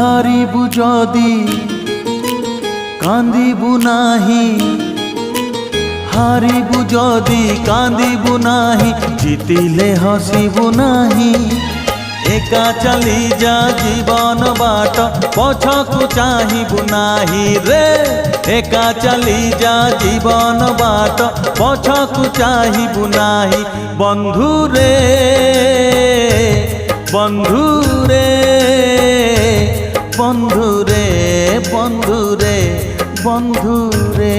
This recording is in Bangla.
হারিবু যদি কান্দিবু নাহি, হারিবু যদি কান্দিবু নাহি, জিতিলে হসিবু নাহি। একা চালি যা জীবন বাট, পছকু চাহিবু নাহি রে। একা চালি যা জীবন বাট, পছকু চাহিবু নাহি। বন্ধু রে বন্ধু রে বন্ধু রে বন্ধু রে বন্ধু রে।